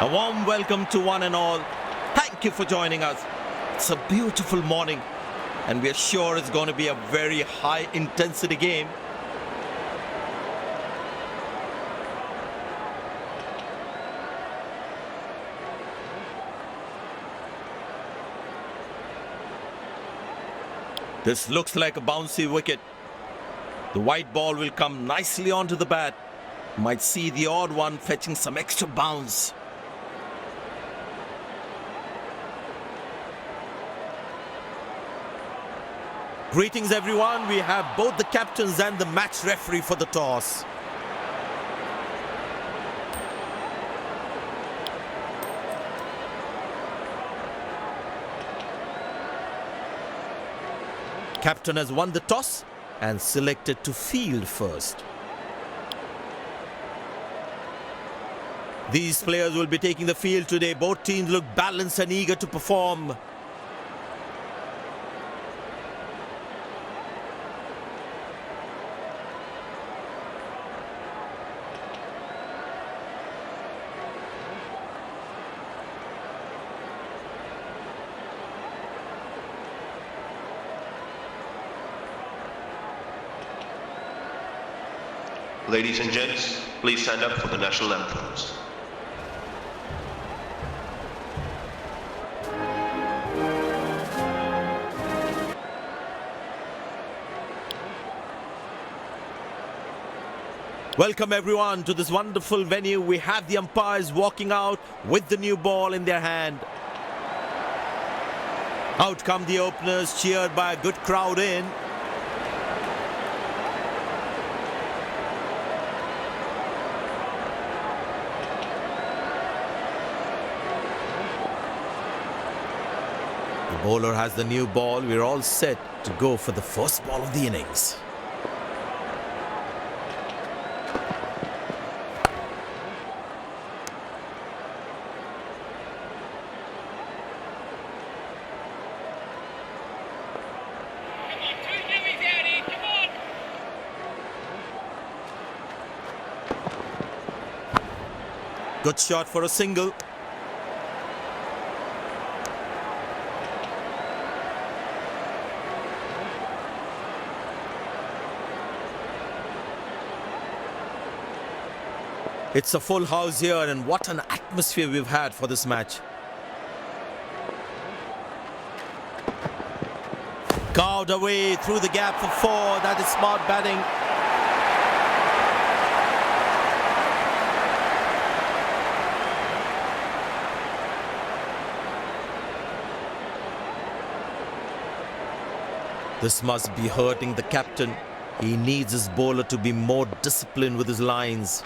A warm welcome to one and all. Thank you for joining us. It's a beautiful morning, and we are sure it's going to be a very high-intensity game. This looks like a bouncy wicket. The white ball will come nicely onto the bat. Might see the odd one fetching some extra bounce. Greetings everyone, we have both the captains and the match referee for the toss. Captain has won the toss and selected to field first. These players will be taking the field today. Both teams look balanced and eager to perform. Ladies and gents, please stand up for the national anthems. Welcome everyone to this wonderful venue. We have the umpires walking out with the new ball in their hand. Out come the openers, cheered by a good crowd in. The bowler has the new ball. We're all set to go for the first ball of the innings. Good shot for a single. It's a full house here, and what an atmosphere we've had for this match. Carved away through the gap for four. That is smart batting. This must be hurting the captain. He needs his bowler to be more disciplined with his lines.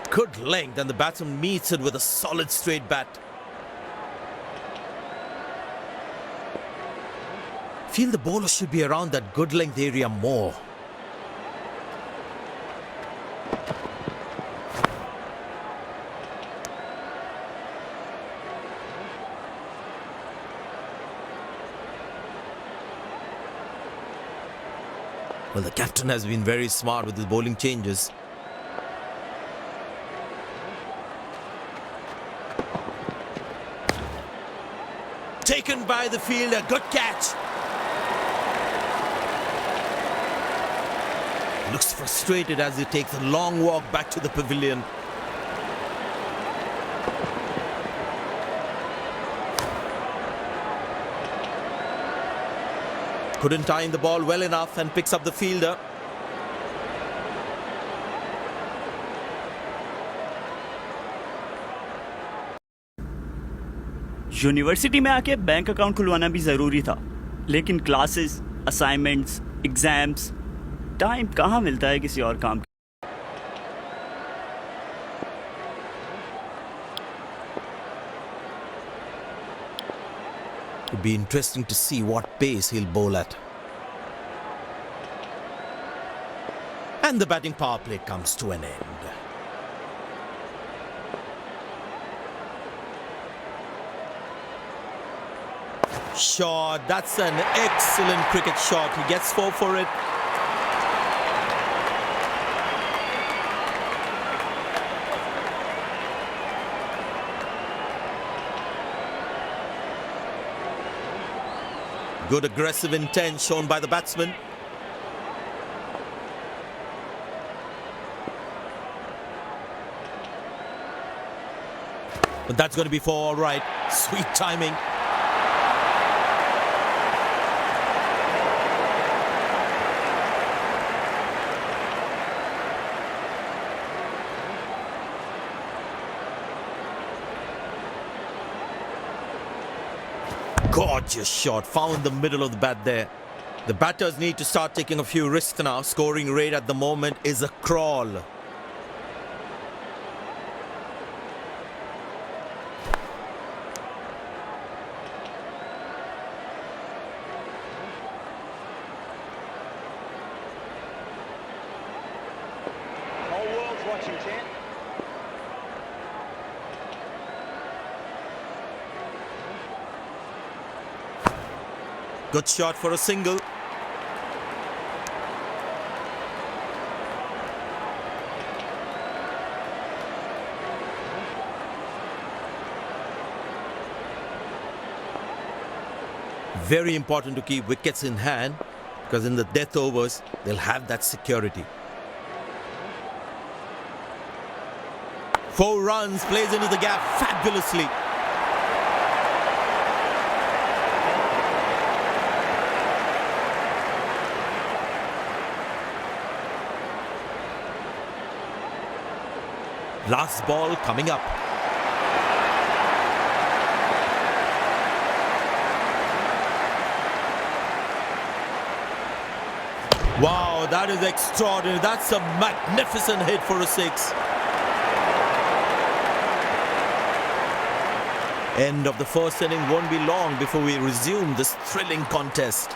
Good length, and the batsman meets it with a solid straight bat. Feel the bowler should be around that good length area more. Well, the captain has been very smart with his bowling changes. Taken by the fielder, good catch. Looks frustrated as he takes a long walk back to the pavilion. Couldn't time the ball well enough and picks up the fielder. University में आके bank account खुलवाना भी ज़रूरी था, लेकिन classes, assignments, exams, time कहाँ मिलता है किसी और काम के। It'll be interesting to see what pace he'll bowl at. And the batting power play comes to an end. Shot, that's an excellent cricket shot. He gets four for it. Good aggressive intent shown by the batsman. But that's going to be for all right. Sweet timing. Gorgeous shot. Found the middle of the bat there. The batters need to start taking a few risks now. Scoring rate at the moment is a crawl. Watching, champ. Good shot for a single. Very important to keep wickets in hand, because in the death overs, they'll have that security. 4 runs, plays into the gap fabulously. Last ball coming up. Wow, that is extraordinary. That's a magnificent hit for a 6. End of the first inning won't be long before we resume this thrilling contest.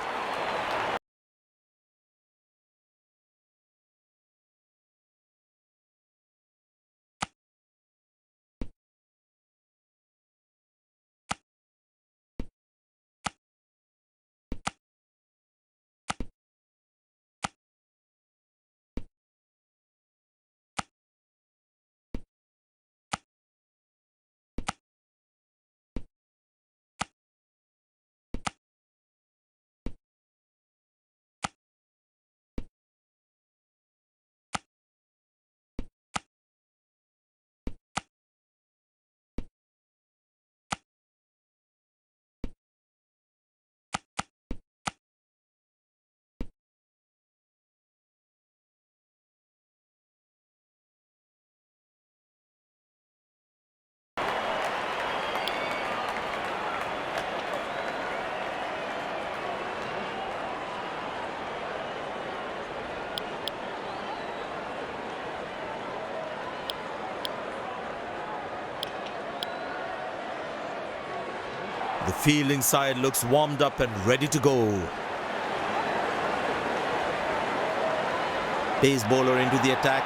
The fielding side looks warmed up and ready to go. Pace bowler into the attack.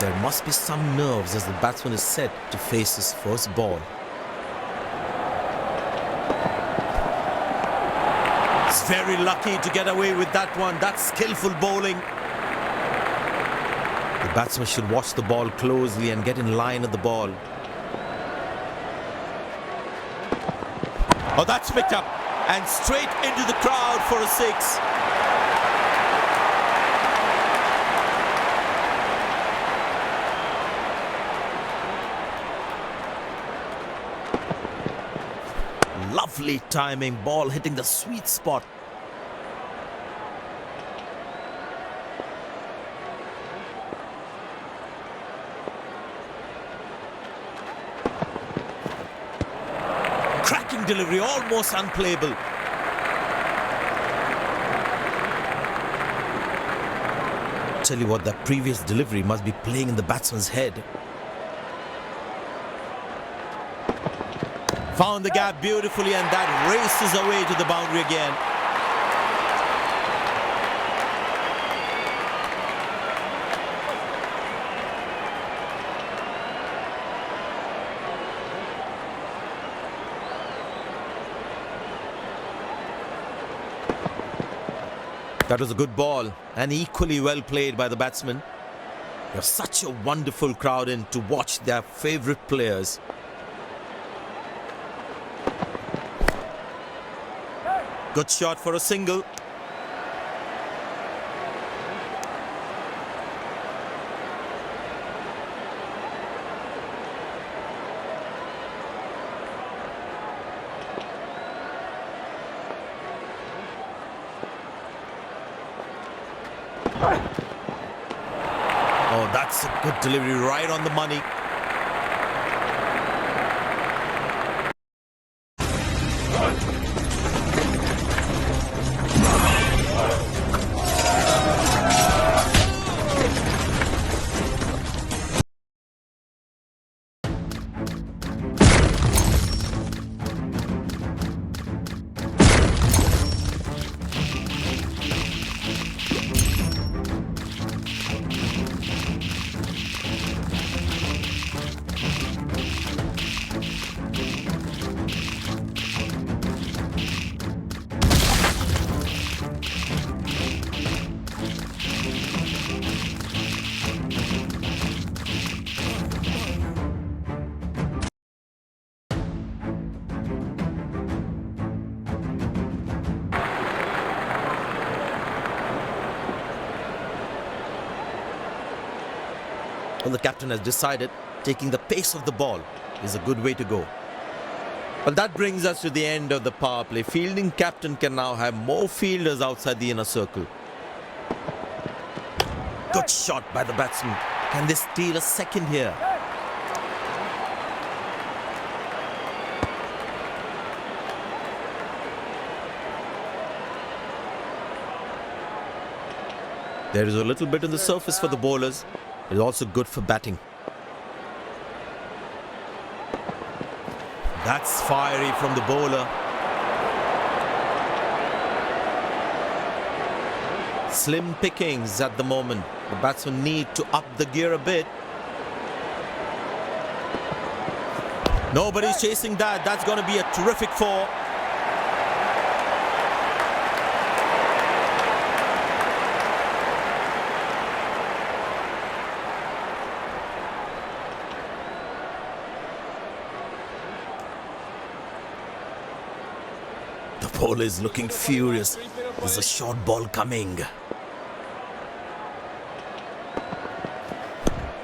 There must be some nerves as the batsman is set to face his first ball. He's very lucky to get away with that one. That's skillful bowling. The batsman should watch the ball closely and get in line at the ball. Oh, that's picked up and straight into the crowd for a 6. Lovely timing, ball hitting the sweet spot. Cracking delivery, almost unplayable. Tell you what, that previous delivery must be playing in the batsman's head. Found the gap beautifully, and that races away to the boundary again. That was a good ball and equally well played by the batsman. There's such a wonderful crowd in to watch their favorite players. Good shot for a single. Oh, that's a good delivery, right on the money. Well, the captain has decided taking the pace of the ball is a good way to go. Well, that brings us to the end of the power play. Fielding captain can now have more fielders outside the inner circle. Good shot by the batsman. Can they steal a second here? There is a little bit on the surface for the bowlers. It is also good for batting. That's fiery from the bowler. Slim pickings at the moment. The batsmen need to up the gear a bit. Nobody's chasing that. That's going to be a terrific four. The bowler is looking furious. There's a short ball coming.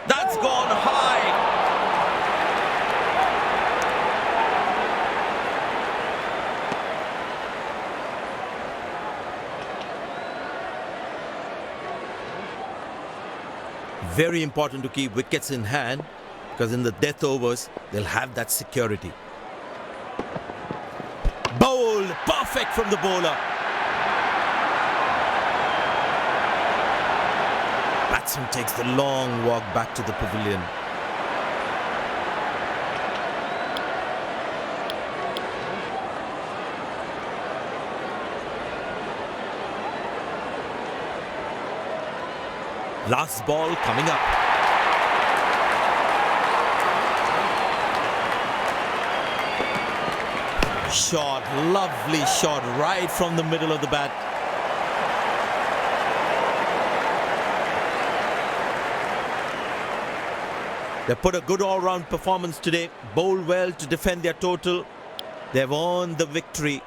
That's gone high. Very important to keep wickets in hand, because in the death overs, they'll have that security. Bowled, perfect from the bowler. Batsman takes the long walk back to the pavilion. Last ball coming up. Shot, lovely shot right from the middle of the bat. They put a good all-round performance today, bowled well to defend their total. They've earned the victory.